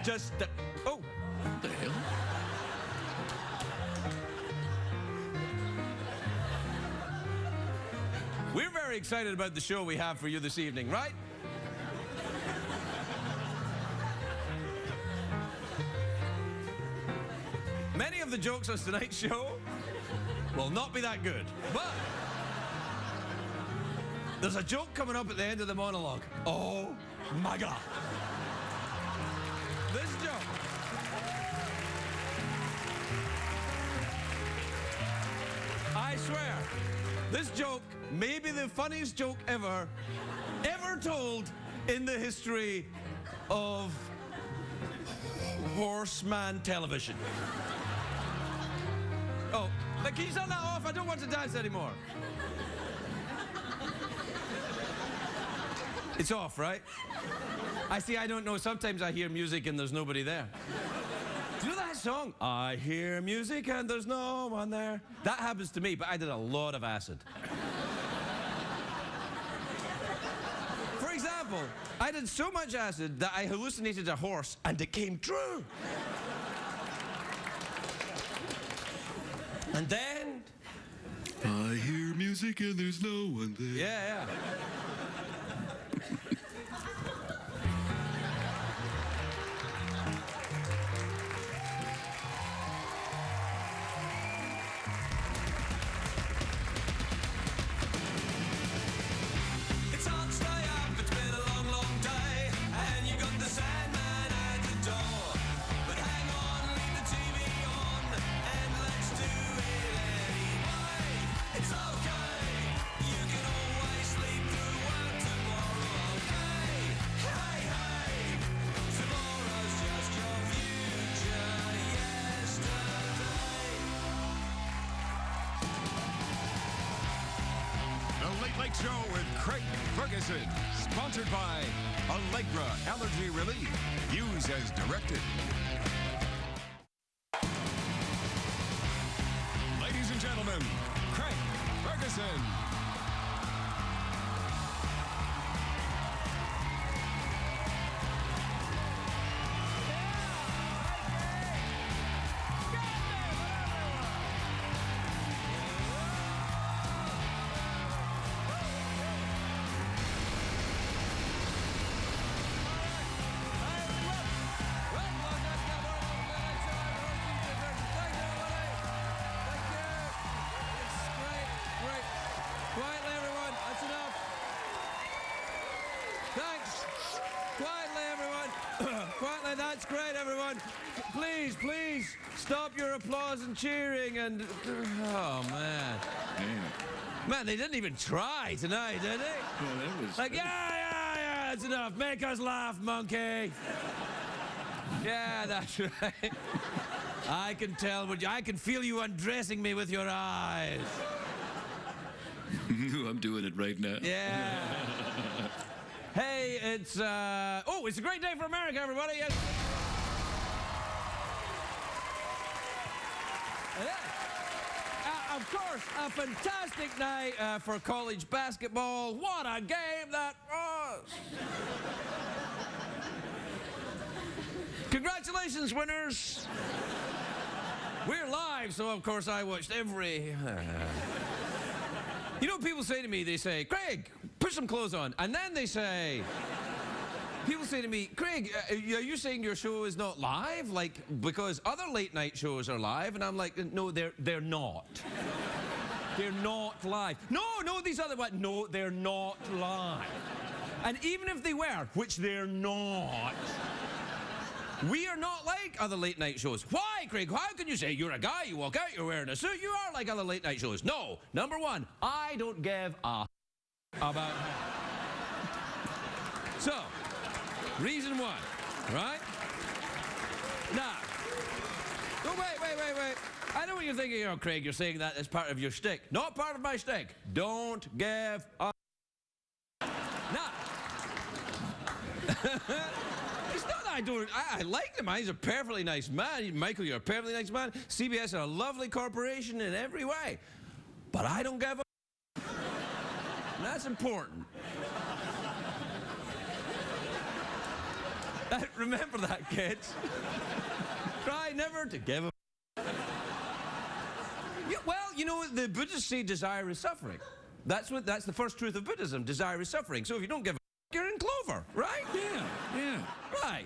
just... oh. What the hell? We're very excited about the show we have for you this evening, right? Many of the jokes on tonight's show will not be that good, but there's a joke coming up at the end of the monologue. Oh my God. This joke. I swear, this joke may be the funniest joke ever told in the history of horseman television. Oh, can you turn that off? I don't want to dance anymore. It's off, right? I don't know. Sometimes I hear music and there's nobody there. Do you know that song? I hear music and there's no one there. That happens to me, but I did a lot of acid. For example, I did so much acid that I hallucinated a horse and it came true. And then... I hear music and there's no one there. Yeah. It's hard to stay up, it's been a long, long day, and you got the Sandman at the door. But hang on, leave the TV on, and let's do it anyway. It's okay, you can always sleep through work tomorrow, okay? Hey, tomorrow's just your future yesterday. The Late Late Show with Craig Ferguson. Sponsored by Allegra Allergy Relief. Use as directed. Ladies and gentlemen, Craig Ferguson. Quietly, everyone. That's enough. Thanks. Quietly, everyone. Quietly, that's great, everyone. Please, stop your applause and cheering and... Oh, man. Man, they didn't even try tonight, did they? Yeah, that was... Like, yeah, that's enough. Make us laugh, monkey. Yeah, that's right. I can tell what you... I can feel you undressing me with your eyes. I'm doing it right now. Yeah. Hey, it's it's a great day for America, everybody. Yes. Of course, a fantastic night for college basketball. What a game that was. Congratulations, winners. We're live, so of course I watched every... You know what people say to me? They say, Craig, put some clothes on. And then they say, people say to me, Craig, are you saying your show is not live? Like, because other late night shows are live? And I'm like, no, they're not. They're not live. No, these other ones, no, they're not live. And even if they were, which they're not, we are not like other late night shows. Why, Craig? How can you say you're a guy, you walk out, you're wearing a suit, you are like other late night shows? No. Number one, I don't give a about... So, reason one, right? Now, oh, wait. I know what you're thinking, Craig, you're saying that as part of your shtick. Not part of my shtick. Don't give a... Now... It's not that I don't... I like him. He's a perfectly nice man. Michael, you're a perfectly nice man. CBS are a lovely corporation in every way. But I don't give a... And that's important. Remember that, kids. Try never to give a... Yeah, well, you know, the Buddhists say desire is suffering. That's the first truth of Buddhism. Desire is suffering. So if you don't give a... you're in clover, right? Yeah. Right.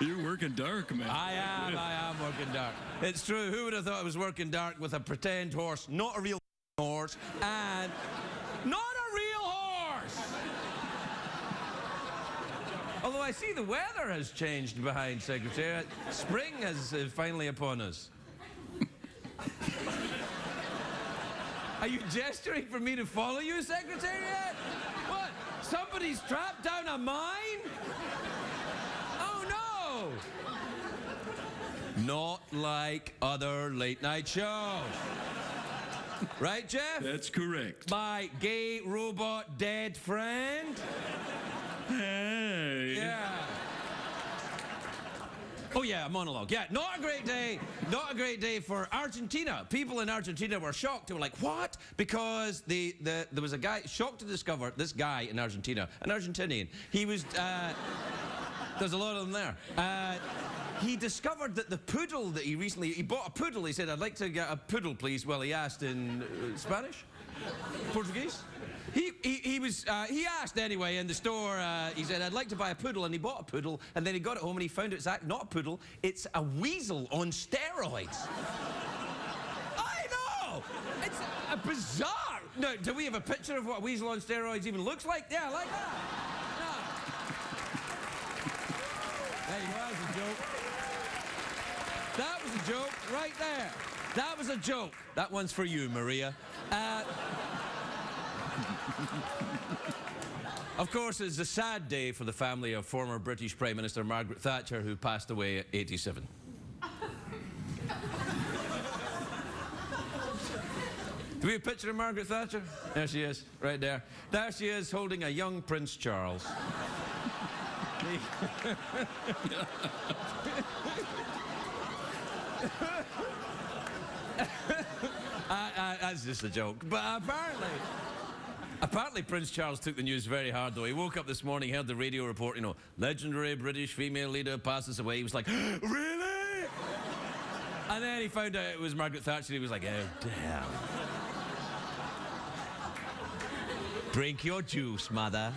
You're working dark, man. I am working dark. It's true. Who would have thought I was working dark with a pretend horse, not a real horse, and not a real horse? Although I see the weather has changed behind Secretariat. Spring is finally upon us. Are you gesturing for me to follow you, Secretariat? What? Somebody's trapped down a mine? Oh, no! Not like other late-night shows. Right, Jeff? That's correct. My gay robot dead friend? Hey. Yeah. Oh, yeah, a monologue. Yeah, not a great day. Not a great day for Argentina. People in Argentina were shocked. They were like, what? Because there was a guy shocked to discover this guy in Argentina, an Argentinian. He was, there's a lot of them there. He discovered that the poodle that he bought a poodle. He said, I'd like to get a poodle, please. Well, he asked in Spanish? Portuguese? He asked anyway in the store, he said, I'd like to buy a poodle, and he bought a poodle, and then he got it home and he found it's not a poodle, it's a weasel on steroids. I know! It's a bizarre. No, do we have a picture of what a weasel on steroids even looks like? Yeah, like that. No. There you go, that was a joke. That was a joke right there. That was a joke. That one's for you, Maria. Of course, it's a sad day for the family of former British Prime Minister Margaret Thatcher, who passed away at 87. Do we have a picture of Margaret Thatcher? There she is, right there. There she is, holding a young Prince Charles. That's just a joke. But apparently Prince Charles took the news very hard, though. He woke up this morning, heard the radio report, you know, legendary British female leader passes away. He was like, really? And then he found out it was Margaret Thatcher. He was like, oh, damn. Drink your juice, mother.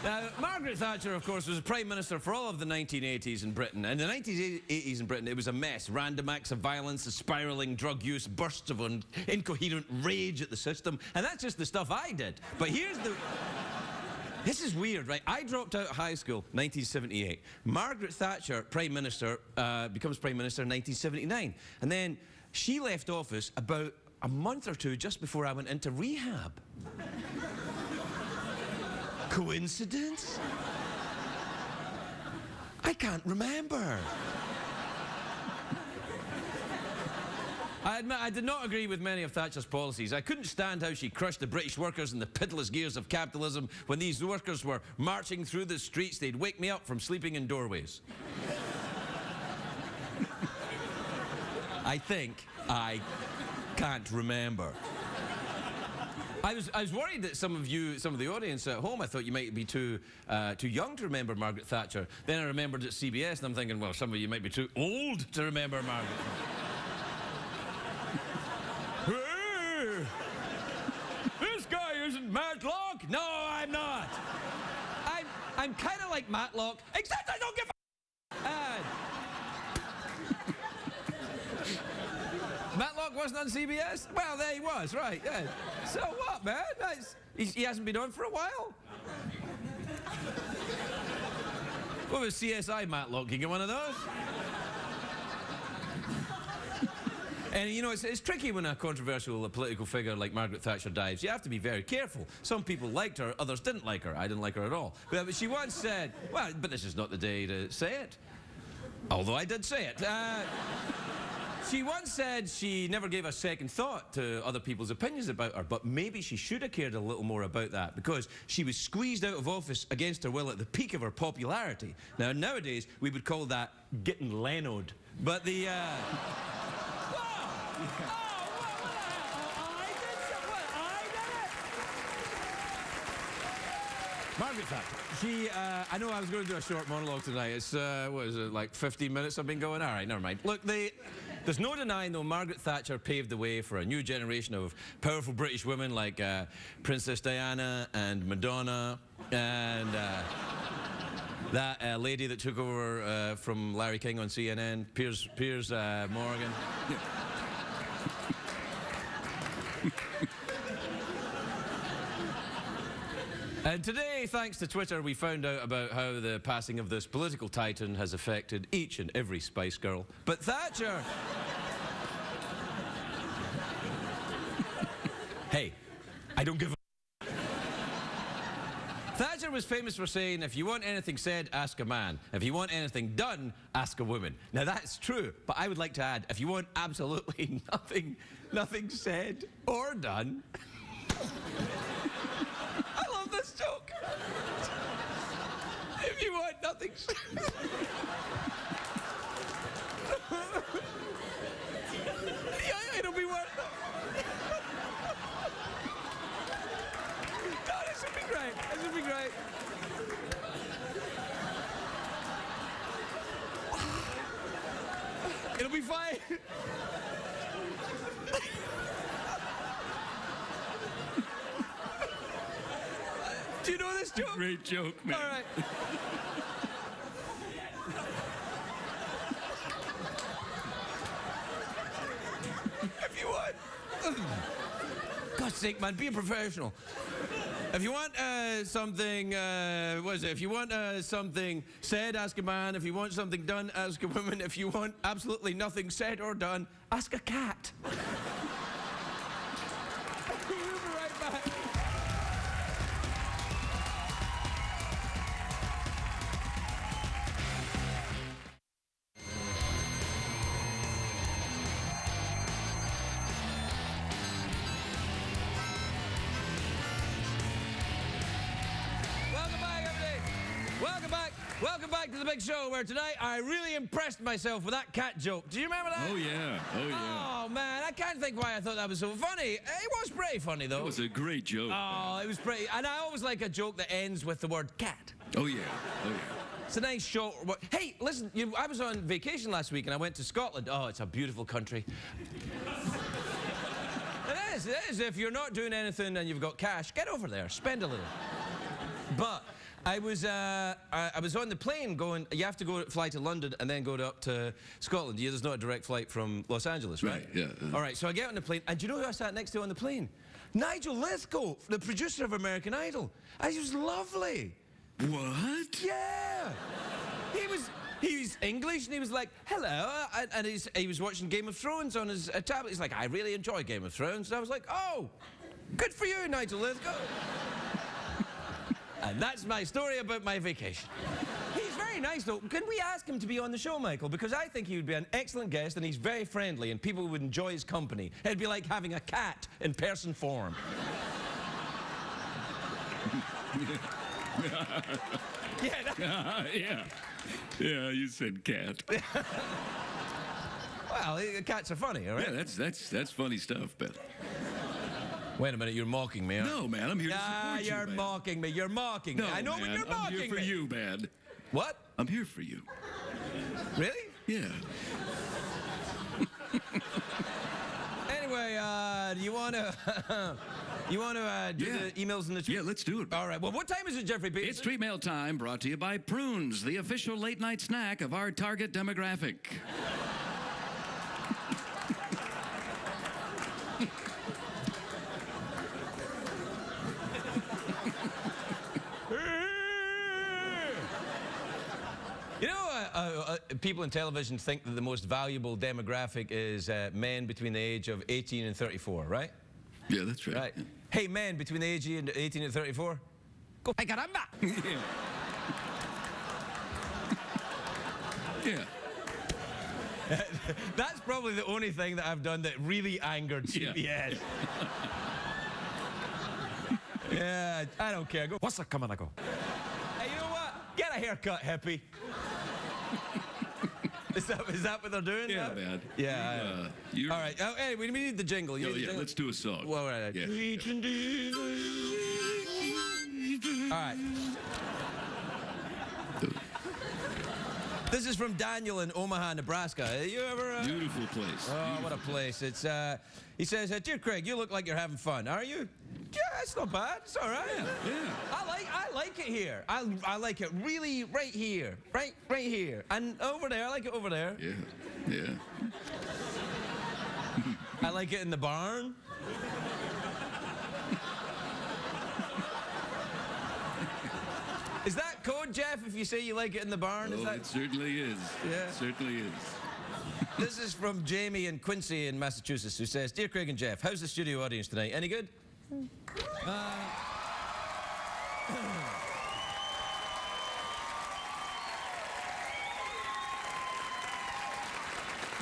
Now, Margaret Thatcher, of course, was Prime Minister for all of the 1980s in Britain. In the 1980s in Britain, it was a mess. Random acts of violence, spiralling drug use, bursts of incoherent rage at the system. And that's just the stuff I did. But here's the... This is weird, right? I dropped out of high school, 1978. Margaret Thatcher, Prime Minister, becomes Prime Minister in 1979. And then she left office about a month or two just before I went into rehab. Coincidence? I can't remember. I admit I did not agree with many of Thatcher's policies. I couldn't stand how she crushed the British workers in the pitiless gears of capitalism. When these workers were marching through the streets, they'd wake me up from sleeping in doorways. I think I can't remember. I was worried that some of the audience at home, I thought you might be too young to remember Margaret Thatcher. Then I remembered at CBS, and I'm thinking, well, some of you might be too old to remember Margaret Thatcher. Hey! This guy isn't Matlock? No, I'm not. I'm kind of like Matlock, except I don't give a... Matlock wasn't on CBS? Well, there he was, right, yeah. So what, man? He hasn't been on for a while. What was CSI Matlock? You get one of those? And, you know, it's tricky when a controversial political figure like Margaret Thatcher dies. You have to be very careful. Some people liked her, others didn't like her. I didn't like her at all. But she once said, well, but this is not the day to say it. Although I did say it. She once said she never gave a second thought to other people's opinions about her, but maybe she should have cared a little more about that, because she was squeezed out of office against her will at the peak of her popularity. Now, nowadays, we would call that getting Leno'd. But the, Whoa! Oh, I did it! Margaret Thatcher. She, I know I was going to do a short monologue tonight. It's, what is it, like 15 minutes I've been going? All right, never mind. Look, there's no denying, though, Margaret Thatcher paved the way for a new generation of powerful British women like Princess Diana and Madonna and that lady that took over from Larry King on CNN, Piers Morgan. And today, thanks to Twitter, we found out about how the passing of this political titan has affected each and every Spice Girl. But Thatcher... Hey, I don't give a... Thatcher was famous for saying, if you want anything said, ask a man. If you want anything done, ask a woman. Now that's true, but I would like to add, if you want absolutely nothing said or done... I love this joke. If you want nothing said... Yeah, it'll be worth it. No, this would be great. This would be great. It'll be fine. Do you know this joke? Great joke, man. All right. If you want... God's sake, man, be a professional. If you want something, what is it? If you want something said, ask a man. If you want something done, ask a woman. If you want absolutely nothing said or done, ask a cat. We'll be right back. Welcome back to the big show where tonight I really impressed myself with that cat joke. Do you remember that? Oh, yeah. Oh, yeah. Oh, man, I can't think why I thought that was so funny. It was pretty funny, though. That was a great joke. Oh, it was pretty. And I always like a joke that ends with the word cat. Oh, yeah. Oh, yeah. It's a nice short... Hey, listen, I was on vacation last week and I went to Scotland. Oh, it's a beautiful country. It is. If you're not doing anything and you've got cash, get over there. Spend a little. But... I was on the plane going, you have to fly to London and then go up to Scotland. There's not a direct flight from Los Angeles, right? Right, yeah. All right, so I get on the plane, and do you know who I sat next to on the plane? Nigel Lithgow, the producer of American Idol. And he was lovely. What? Yeah. He was English, and he was like, hello, and he was watching Game of Thrones on his tablet. He's like, I really enjoy Game of Thrones. And I was like, oh, good for you, Nigel Lithgow. And that's my story about my vacation. He's very nice, though. Can we ask him to be on the show, Michael? Because I think he would be an excellent guest, and he's very friendly, and people would enjoy his company. It'd be like having a cat in person form. Yeah. Yeah, you said cat. Well, cats are funny, all right? Yeah, that's funny stuff, but... Wait a minute, you're mocking me, huh? No, man, I'm here to support you, you're man. mocking me. You're mocking me. No, I know, man, but you're mocking I'm here for me. you, man. What? I'm here for you. Really? Yeah. Anyway, do you want to... You want to do the emails and the tweets? Yeah, let's do it. All right. Well, what time is it, Jeffrey Peterson? It's Tweet Mail time, brought to you by Prunes, the official late-night snack of our target demographic. You know, people in television think that the most valuable demographic is men between the age of 18 and 34, right? Yeah, that's right. Right. Hey, men between the age of 18 and 34, go hey, caramba! Yeah. Yeah. That's probably the only thing that I've done that really angered CBS. Yeah, I don't care. Go, what's that coming? I go, hey, you know what? Get a haircut, hippie. Is that what they're doing? Yeah, now? man. Yeah. You All right. Anyway, we need the jingle. Oh, yeah, let's do a song. Well, all right. Yeah. All right. This is from Daniel in Omaha, Nebraska. You ever... Beautiful place. Oh, what a place. It's, he says, Dear Craig, you look like you're having fun. Are you? Yeah, it's not bad. It's all right. Yeah. I like it here. I like it really right here. Right here. And over there, I like it over there. Yeah. Yeah. I like it in the barn. Is that code, Jeff, if you say you like it in the barn? Is Oh, that... it certainly is. Yeah. It certainly is. This is from Jamie in Quincy in Massachusetts, who says, Dear Craig and Jeff, how's the studio audience tonight? Any good?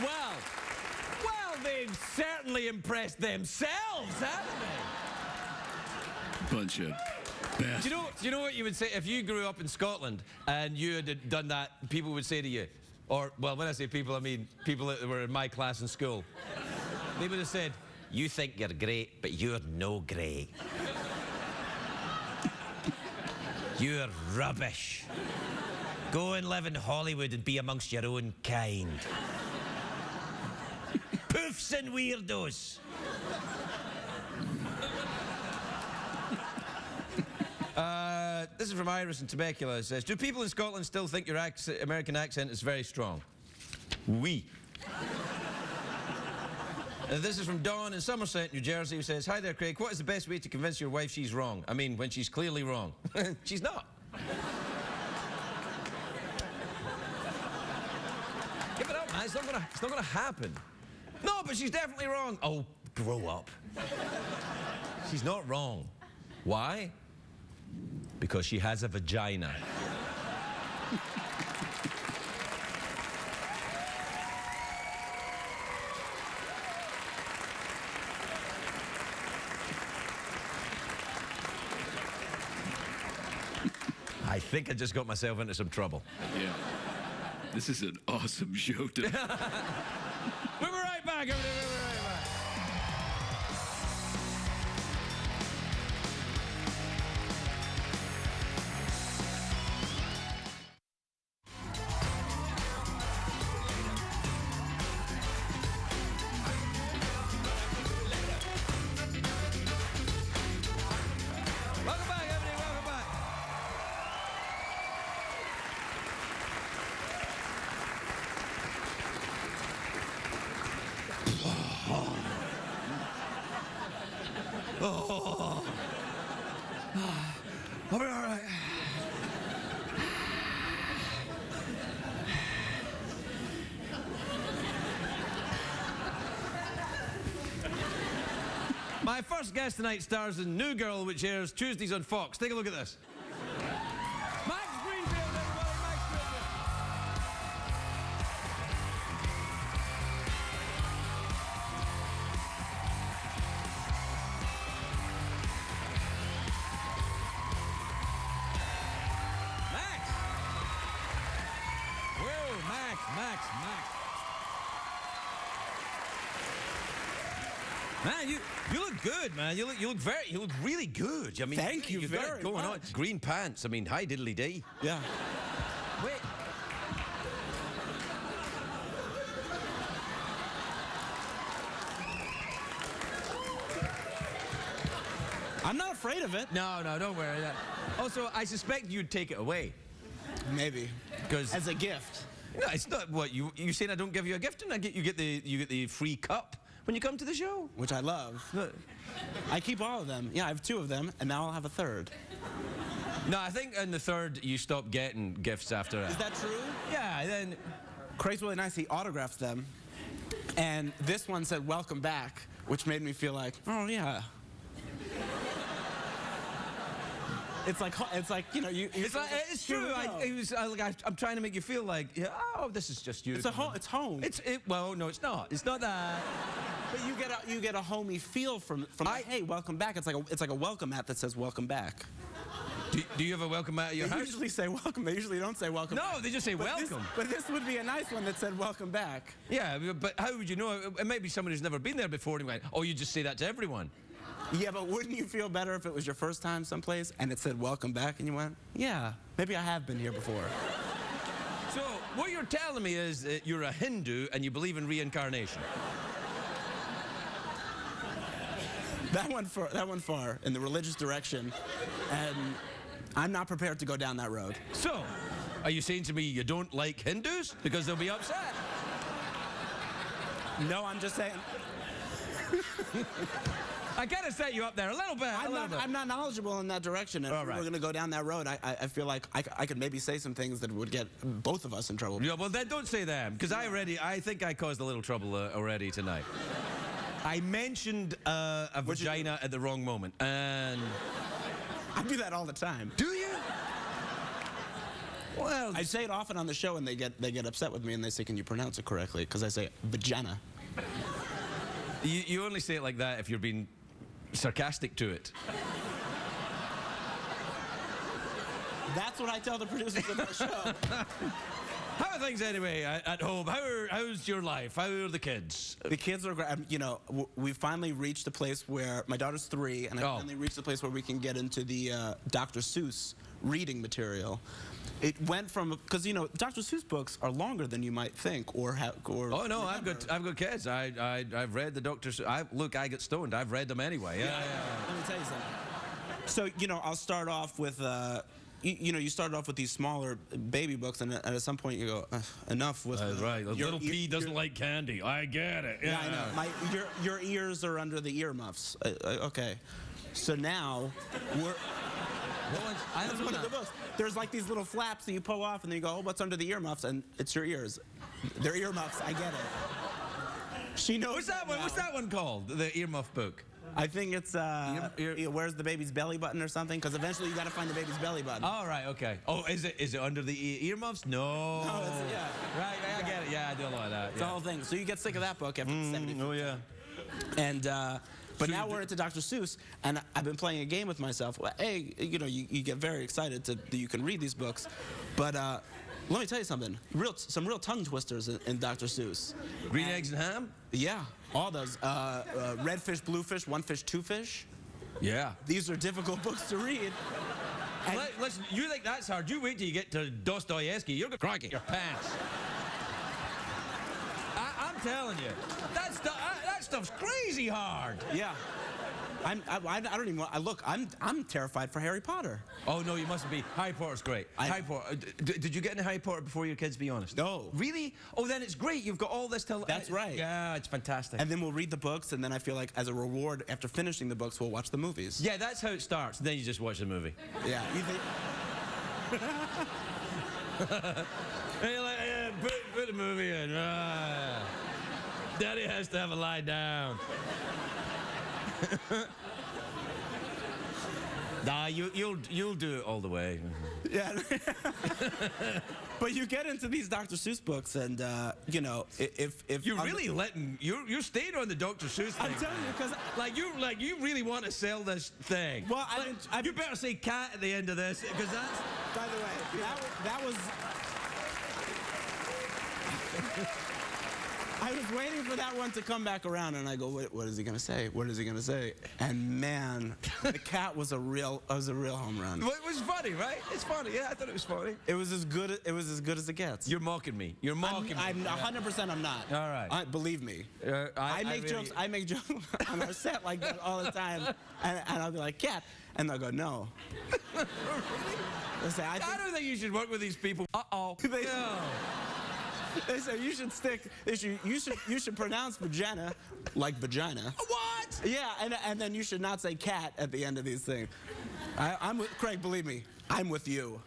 Well, they've certainly impressed themselves, haven't they? Bunch of bastards. Do you know what you would say if you grew up in Scotland and you had done that? People would say to you, or well, when I say people, I mean people that were in my class in school. They would have said, "You think you're great, but you're no great. You're rubbish. Go and live in Hollywood and be amongst your own kind. Poofs and weirdos." This is from Iris in Temecula. It says, do people in Scotland still think your American accent is very strong? Oui. This is from Dawn in Somerset, New Jersey, who says, Hi there, Craig. What is the best way to convince your wife she's wrong? I mean, when she's clearly wrong. She's not. Give it up, man. It's not gonna happen. No, but she's definitely wrong. Oh, grow up. She's not wrong. Why? Because she has a vagina. I think I just got myself into some trouble. Yeah. This is an awesome show tonight. We'll be right back. We'll be right back. Welcome back, everybody. Welcome back. Oh. I'll be all right. My first guest tonight stars in New Girl, which airs Tuesdays on Fox. Take a look at this. Max Greenfield, everybody, Max Greenfield. Max! Whoa, Max. Man, you look good, man. You look really good. I mean, Thank you you've got it very going on. much. Green pants. I mean, hi diddly dee. Yeah. Wait. I'm not afraid of it. No, don't worry. Also, I suspect you'd take it away. Maybe. Because As a gift. no, it's not what you saying. I don't give you a gift, and you get the free cup when you come to the show. Which I love. No, I keep all of them. Yeah, I have 2 of them, and now I'll have a 3rd. no, I think in the third you stop getting gifts after Is that. that true? Yeah, then Craig's really nice. He autographs them. And this one said, welcome back, which made me feel like, oh, yeah. It's like you know, it's true. I'm trying to make you feel like, yeah, oh, this is just you. It's home. It's home. Well, no, it's not. It's not that. But you get a homey feel from hey, welcome back. It's like a welcome mat that says welcome back. Do you have a welcome mat at your They house? usually say welcome. They usually don't say welcome. No, back. they just say But welcome. But this would be a nice one that said welcome back. Yeah, but how would you know? It might be someone who's never been there before and you went, oh, you just say that to everyone. Yeah, but wouldn't you feel better if it was your first time someplace and it said welcome back and you went, yeah, maybe I have been here before. So, what you're telling me is that you're a Hindu and you believe in reincarnation. That went far in the religious direction, and I'm not prepared to go down that road. So, are you saying to me you don't like Hindus? Because they'll be upset. No, I'm just saying. I gotta set you up there a little bit. I'm not knowledgeable in that direction. And All if right. we're going to go down that road, I feel like I could maybe say some things that would get both of us in trouble. Yeah, well, then don't say them, because I think I caused a little trouble already tonight. I mentioned a vagina at the wrong moment, and... I do that all the time. Do you? Well, I say it often on the show, and they get upset with me, and they say, "Can you pronounce it correctly?" Because I say vagina. you only say it like that if you're being sarcastic to it. That's what I tell the producers of the show. How are things anyway at home? How's your life? How are the kids? The kids are great. You know, we finally reached a place where my daughter's 3, and I Oh. finally reached a place where we can get into the Dr. Seuss reading material. It went from, because you know, Dr. Seuss books are longer than you might think, or Oh no, I've remember. got kids. I've read the Doctor's. Look, I get stoned. I've read them anyway. Yeah. Let me tell you something. So, you know, I'll start off with, you start off with these smaller baby books, and at some point you go, enough with. Right. A your little pea doesn't like candy. I get it. Yeah, I know. Your ears are under the earmuffs. Okay. So now we're. I That's one of the books. There's like these little flaps that you pull off, and then you go, "Oh, what's under the earmuffs?" And it's your ears. They're earmuffs. I get it. She knows. What's that one? now. What's that one called? The earmuff book. I think it's where's the baby's belly button or something? Because eventually you got to find the baby's belly button. Oh right, okay. Oh, is it under the earmuffs? No. No, yeah. Right, I get it. Yeah, I do a lot of that. It's the whole thing. So you get sick of that book after 70. Oh yeah. And but now we're into Dr. Seuss, and I've been playing a game with myself. Well, hey, you know, you get very excited that you can read these books, but let me tell you something. Some real tongue twisters in Dr. Seuss. Green eggs and ham. Yeah, all those. Red fish, blue fish, one fish, two fish. Yeah. These are difficult books to read. And Listen, you think that's hard? You wait till you get to Dostoevsky. You're gonna crack your pants. I'm telling you, that stuff's crazy hard. yeah, I don't even. I'm terrified for Harry Potter. Oh no, you mustn't be. Harry Potter's great. Harry Potter. Did you get into Harry Potter before your kids? Be honest. No. Really? Oh, then it's great. You've got all this to. That's right. Yeah, it's fantastic. And then we'll read the books, and then I feel like as a reward after finishing the books, we'll watch the movies. yeah, that's how it starts. Then you just watch the movie. Yeah. You think? And you're like, yeah, put the movie in. Daddy has to have a lie down. Nah, you'll do it all the way. Yeah. But you get into these Dr. Seuss books, and you know, if You're really letting you're staying on the Dr. Seuss thing. I'm telling you, because you really want to sell this thing. Well, you better say cat at the end of this, because that's. by the way, that was. I was waiting for that one to come back around, and I go, what is he gonna say? What is he gonna say? And man, the cat was a real home run. Well, it was funny, right? It's funny. Yeah, I thought it was funny. It was as good as it gets. You're mocking me. You're mocking me. I'm 100%. I'm not. All right. Believe me. I make really- jokes. I make jokes on our set like that all the time, and I'll be like, cat, and they'll go, no. They say, I don't think you should work with these people. Uh-oh. They- No. They say you should stick. You should pronounce vagina like vagina. What? Yeah, and then you should not say cat at the end of these things. I'm with Craig. Believe me, I'm with you.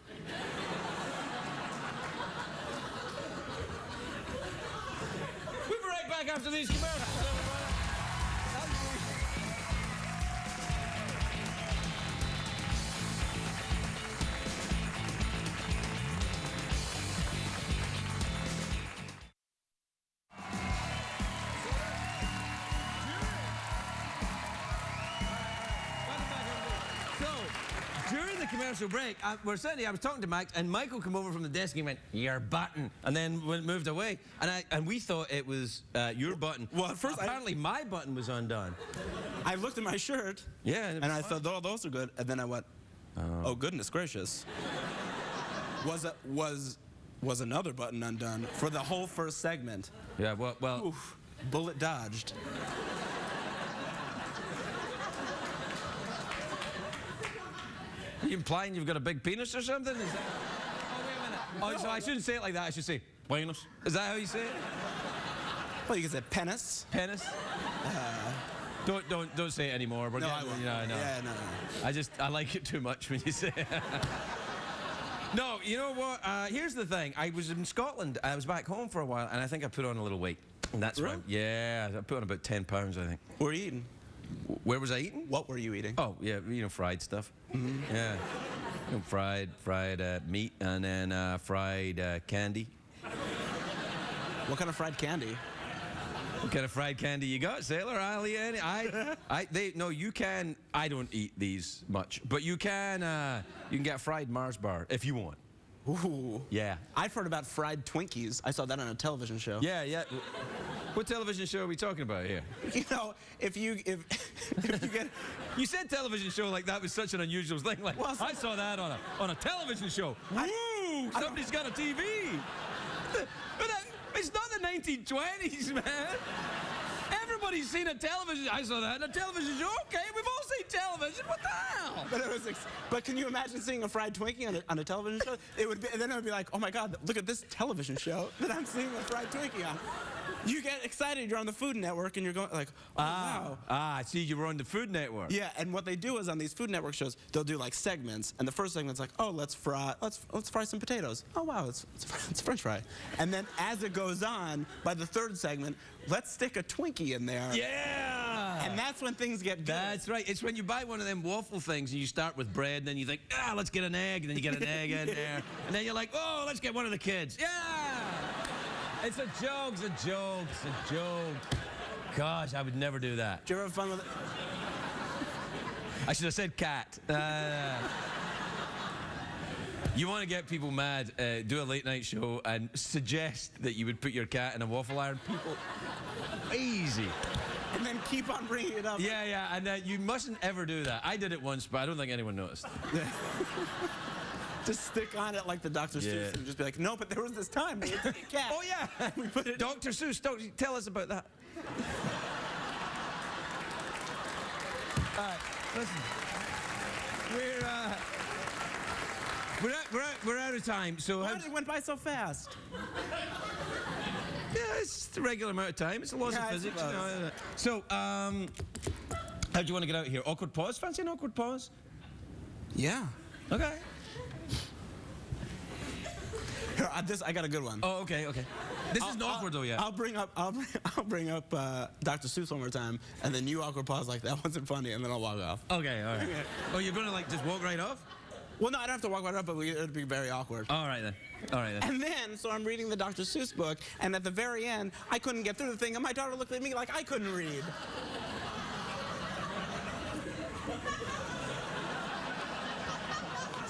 We'll be right back after these commercials. So, during the commercial break, I was talking to Max, and Michael came over from the desk and he went, "Your button," and then moved away. And we thought it was your button. Well, at first apparently my button was undone. I looked at my shirt. Yeah, And I thought, oh, those are good. And then I went, oh goodness gracious. Was was another button undone for the whole first segment. Yeah, well, Oof, bullet dodged. are you implying you've got a big penis or something? Is that... Oh, wait a minute. Oh, so I shouldn't say it like that. I should say penis. Is that how you say it? Well, you could say penis. Penis? Don't say it anymore. We're No, getting- I won't. Yeah, no. Yeah, no. I like it too much when you say it. No, you know what? Here's the thing. I was in Scotland. I was back home for a while, and I think I put on a little weight. And that's Really? why. Yeah, I put on about 10 pounds, I think. What were you eating? Where was I eating? What were you eating? Oh, yeah, fried stuff. Mm-hmm. Yeah. Fried meat, and then fried candy. What kind of fried candy? What kind of fried candy you got, Sailor? I'll eat any. No, you can. I don't eat these much, but you can get a fried Mars bar if you want. Ooh. Yeah. I've heard about fried Twinkies. I saw that on a television show. Yeah. What television show are we talking about here? You know, if you get You said television show like that was such an unusual thing. Like, Well, I saw that on a television show. Woo! Somebody's got a TV. It's not the 1920s, man. Everybody's seen a television. I saw that in a television show. Okay, we've all seen television. What the hell? but can you imagine seeing a fried Twinkie on a television show? It would be, and then it would be like, oh my God, look at this television show that I'm seeing a fried Twinkie on. You get excited, you're on the Food Network, and you're going like, oh wow. I see you were on the Food Network. Yeah, and what they do is on these Food Network shows, they'll do like segments, and the first segment's like, oh, let's fry some potatoes. Oh wow, it's French fry. And then as it goes on, by the third segment, let's stick a Twinkie in there. Yeah. And that's when things get good. That's right. It's when you buy one of them waffle things and you start with bread, and then you think, let's get an egg, and then you get an egg in there, and then you're like, oh, let's get one of the kids. Yeah. It's a joke. Gosh, I would never do that. Did you ever have fun with it? I should have said cat. You want to get people mad, do a late night show and suggest that you would put your cat in a waffle iron. People, easy. And then keep on bringing it up. Yeah, and you mustn't ever do that. I did it once, but I don't think anyone noticed. Just stick on it like the Dr. Yeah. Seuss and just be like, no, but there was this time we had a cat. Oh, yeah. We put it. Dr. Seuss, tell us about that. All right, listen. We're out of time, so... Why did it went by so fast? Yeah, it's the regular amount of time. It's the laws Yeah, of I physics. suppose. So, how do you want to get out of here? Awkward pause? Fancy an awkward pause? Yeah. Okay. Here, I got a good one. Oh, okay. This isn't awkward, though, yet. I'll bring up Dr. Seuss one more time, and then you awkward pause like that wasn't funny, and then I'll walk off. Okay, all right. Oh, you're going to, just walk right off? Well, no, I don't have to walk right up, but it'd be very awkward. All right, then. And then, so I'm reading the Dr. Seuss book, and at the very end, I couldn't get through the thing, and my daughter looked at me like I couldn't read.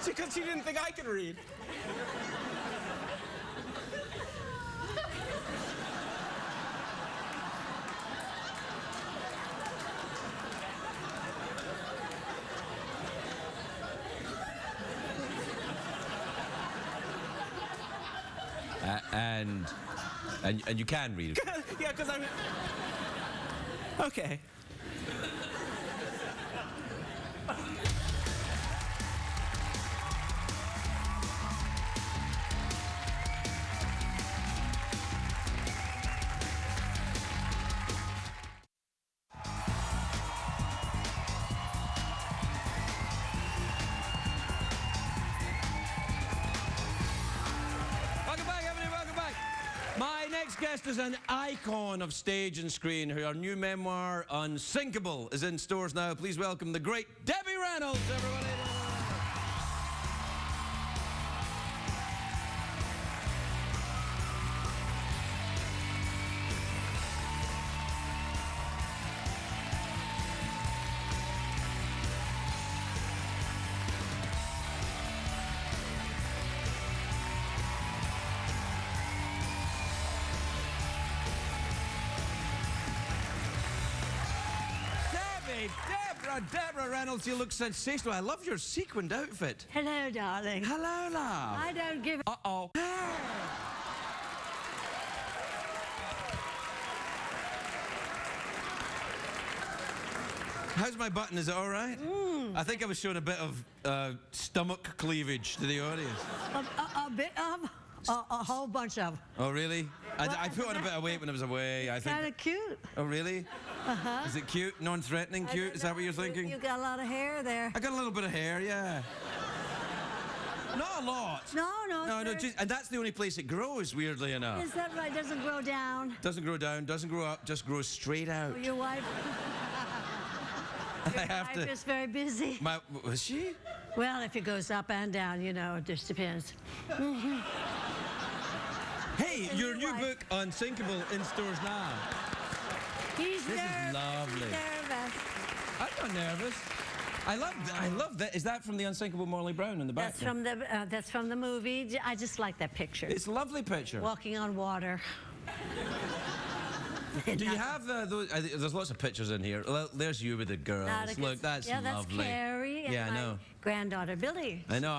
Because she didn't think I could read. And you can read it. Yeah, because I'm... Okay. Welcome back. My next guest is an icon of stage and screen. Her new memoir, Unsinkable, is in stores now. Please welcome the great Debbie Reynolds, everybody. Deborah Reynolds, you look sensational. I love your sequined outfit. Hello, darling. Hello, love. I don't give a... Uh-oh. How's my button? Is it all right? I think I was showing a bit of stomach cleavage to the audience. A bit of, a whole bunch of. Oh, really? I put on a bit of weight when I was away. I think. Kind of cute. Oh, really? Is it cute? Non-threatening cute? Is that what you're thinking? You got a lot of hair there. I got a little bit of hair, yeah. Not a lot. No. No, and that's the only place it grows, weirdly enough. Is that right? Doesn't grow down. Doesn't grow down, doesn't grow up, just grows straight out. Your wife. I have Wife to. is very busy. Was she? Well, if it goes up and down, you know, it just depends. Hey, And your your new wife. book, Unsinkable, in stores now. He's This is nervous. lovely. He's nervous. I'm not nervous. I love that. Is that from the Unsinkable Morley Brown in the back? That's from the movie. I just like that picture. It's a lovely picture. Walking on water. Do you have those? There's lots of pictures in here. Well, there's you with the girls. Not a good- Look, that's yeah, that's lovely. Carrie and Yeah, I my know. granddaughter Billy. I know.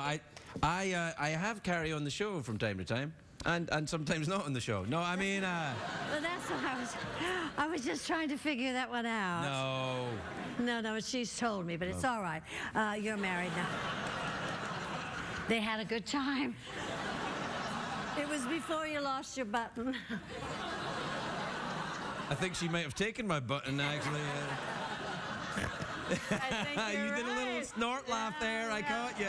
I have Carrie on the show from time to time, and sometimes not on the show. No, I mean. Well, that's what I was just trying to figure that one out. No, she's told me, but it's all right. You're married now. They had a good time. It was before you lost your button. I think she might have taken my button actually. I think You you're did a little right. snort laugh there. I caught you.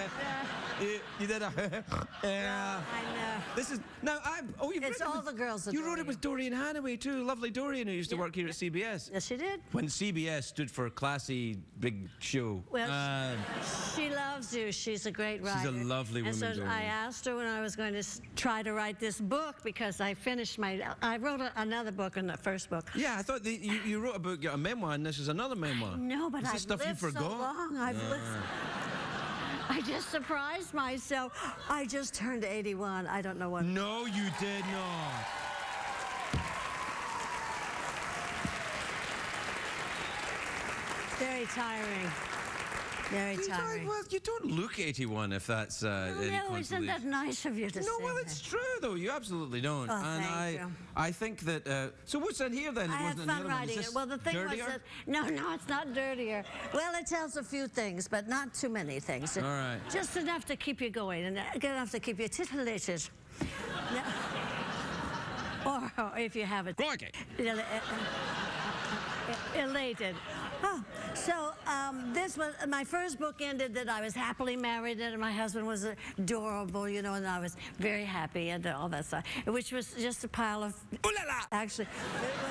You did a. Yeah. I know. This is now. You've It's written all with- the girls You adore wrote it you. with Dorian Hanaway too. Lovely Dorian, who used to work here at CBS. Yes, she did. When CBS stood for classy big show. Well, she loves you. She's a great writer. She's a lovely and woman, so Dorian. I asked her when I was going to try to write this book because I finished I wrote another book in the first book. Yeah, I thought you wrote a book, a memoir, and this is another memoir. No, but Is this I've stuff you lived so forgot? long. I've lived. I just surprised myself. I just turned 81. I don't know what. No, you did not. Very tiring. Very tiring. Well, you don't look 81 if that's any No, isn't that consolation. nice of you to say? No, well, it's that? true though. You absolutely don't. Oh, and thank you. I think that. So what's in here then? I had Wasn't in the fun other one. Is writing this it. Well, the thing dirtier? was that no, it's not dirtier. Well, it tells a few things, but not too many things. All right. Just enough to keep you going and enough to keep you titillated. Or if you have it. Crikey. Elated. Oh, so this was my first book. Ended that I was happily married and my husband was adorable, you know, and I was very happy and all that stuff, which was just a pile of. Ooh la la! Actually, it was.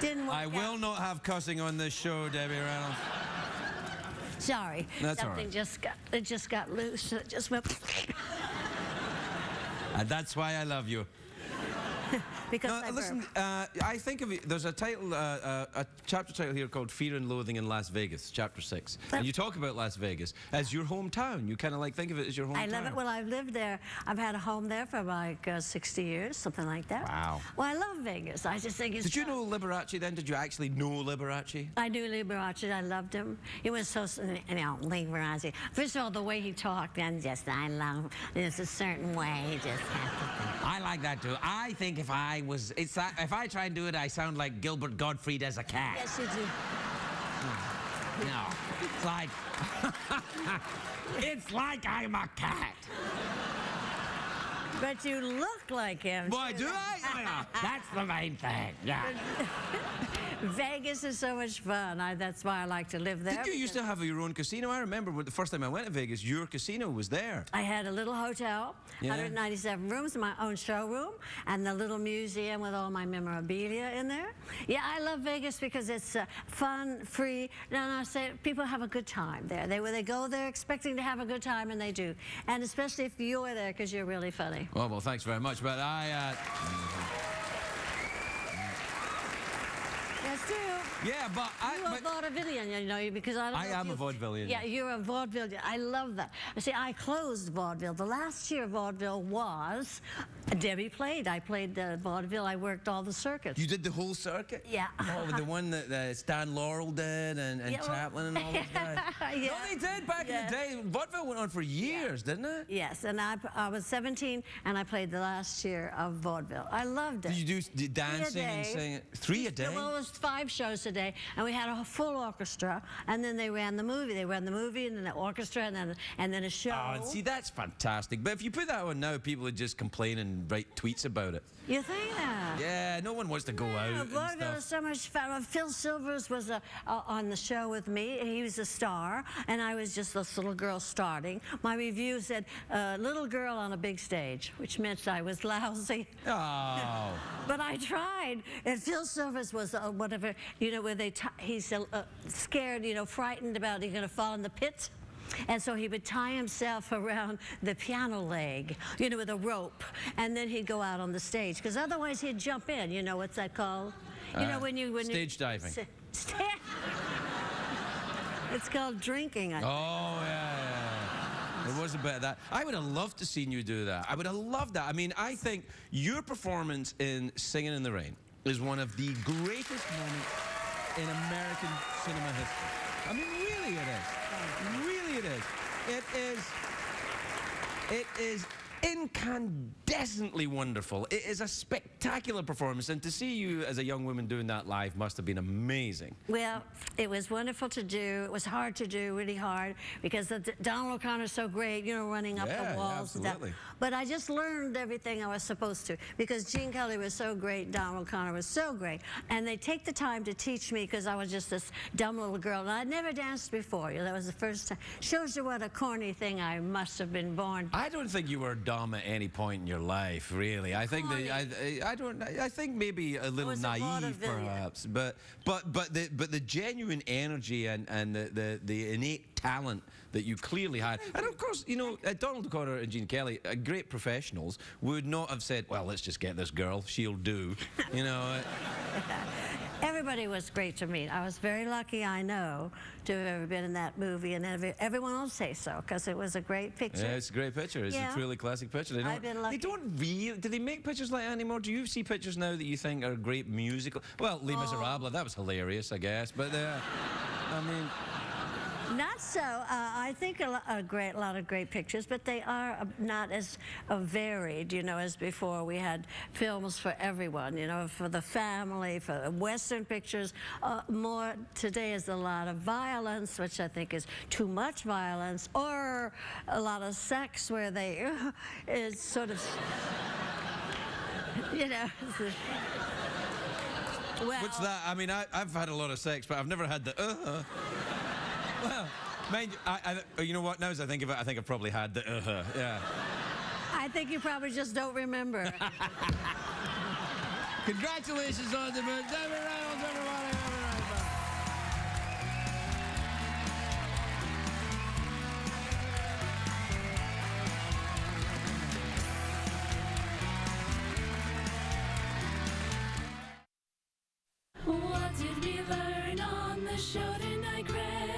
Didn't work I will out. not have cussing on this show, Debbie Reynolds. Sorry, That's all something right. just got loose. It just went. And that's why I love you. Because No, I listen, burp. I think of it, there's a title, a chapter title here called Fear and Loathing in Las Vegas, chapter 6. And you talk about Las Vegas as your hometown. You kind of like think of it as your hometown. I love it. Well, I've lived there. I've had a home there for like 60 years, something like that. Wow. Well, I love Vegas. I just think it's. Did you fun. know Liberace then? Did you actually know Liberace? I knew Liberace. I loved him. He was so, you know, Liberace. First of all, the way he talked, and just, I love, there's a certain way he just had to think. I like that too. I think if I try and do it, I sound like Gilbert Gottfried as a cat. Yes, you do. No, it's like, it's like I'm a cat. But you look like him. Boy, do I? Oh, yeah. That's the main thing. Yeah. Vegas is so much fun. That's why I like to live there. Did you used to have your own casino? I remember when the first time I went to Vegas, your casino was there. I had a little hotel, Yeah. 197 rooms, my own showroom, and the little museum with all my memorabilia in there. Yeah, I love Vegas because it's fun, free. And I say people have a good time there. They go there expecting to have a good time, and they do. And especially if you're there because you're really funny. Well, thanks very much. But Yes, too. Yeah, but You're a vaudevillian, you know, because I don't I know if am a you- vaudevillian. Yeah, you're a vaudevillian. I love that. See, I closed vaudeville. The last year vaudeville was Debbie played. I played the vaudeville. I worked all the circuits. You did the whole circuit? Yeah. Oh, the one that Stan Laurel did and Yeah, well- Chaplin and all those guys. Yeah. No, they did back in the day. Vaudeville went on for years, didn't it? Yes, and I was 17, and I played the last year of vaudeville. I loved it. Did you do dancing and day. singing? 3 a day? Well, it was 5 shows a day, and we had a full orchestra, and then they ran the movie. They ran the movie, and then the orchestra, and then a show. Oh, and see, that's fantastic. But if you put that on now, people would just complain and write tweets about it. You think that? Yeah, no one wants to go out and Vaudeville stuff. was so much fun. Phil Silvers was on the show with me. He was a star, and I was just this little girl starting. My review said, little girl on a big stage, which meant I was lousy. Oh. But I tried. And Phil Silvers was whatever, you know, where he's scared, you know, frightened about he's going to fall in the pit. And so he would tie himself around the piano leg, you know, with a rope, and then he'd go out on the stage, because otherwise he'd jump in. You know, what's that called? You know, when you... Stage diving. It's called drinking. Oh, yeah. There was a bit of that. I would have loved to seen you do that. I would have loved that. I mean, I think your performance in Singing in the Rain is one of the greatest moments in American cinema history. I mean, really it is. Really it is. It is incandescently wonderful. It is a spectacular performance, and to see you as a young woman doing that live must have been amazing. Well, it was wonderful to do. It was hard to do, really hard, because Donald O'Connor's so great, you know, running up Yeah, the walls and absolutely. stuff. But I just learned everything I was supposed to, because Gene Kelly was so great, Donald O'Connor was so great. And they take the time to teach me, because I was just this dumb little girl, and I'd never danced before. You know, that was the first time. Shows you what a corny thing I must have been born. I don't think you were dumb at any point in your life, really. I think I think maybe a little was a naive, vaudevillian. perhaps. But the genuine energy and the innate talent that you clearly had, and of course, you know, Donald O'Connor and Gene Kelly, great professionals, would not have said, "Well, let's just get this girl; she'll do." You know. Everybody was great to meet. I was very lucky, I know, to have ever been in that movie, and everyone will say so, because it was a great picture. Yeah, it's a great picture. It's Yeah. a truly classic picture. I've been lucky. They don't really. Do they make pictures like that anymore? Do you see pictures now that you think are great musical? Well, Les Miserables, that was hilarious, I guess. But I mean. Not so. I think a lot of great pictures, but they are not as varied, you know, as before. We had films for everyone, you know, for the family, for Western pictures. More today is a lot of violence, which I think is too much violence, or a lot of sex where they is sort of, you know. Well, What's that? I mean, I've had a lot of sex, but I've never had the Well, mind you, you know what? Now as I think of it, I think I've probably had the yeah. I think you probably just don't remember. Congratulations on the birth. David Reynolds, everybody. What did we learn on the show tonight, Craig?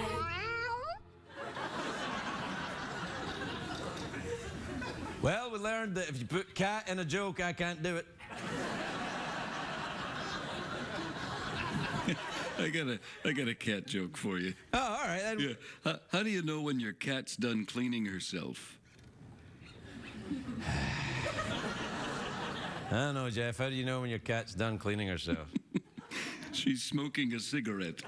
Well, we learned that if you put cat in a joke, I can't do it. I got a cat joke for you. Oh, all right. Then. Yeah. How do you know when your cat's done cleaning herself? I don't know, Jeff. How do you know when your cat's done cleaning herself? She's smoking a cigarette.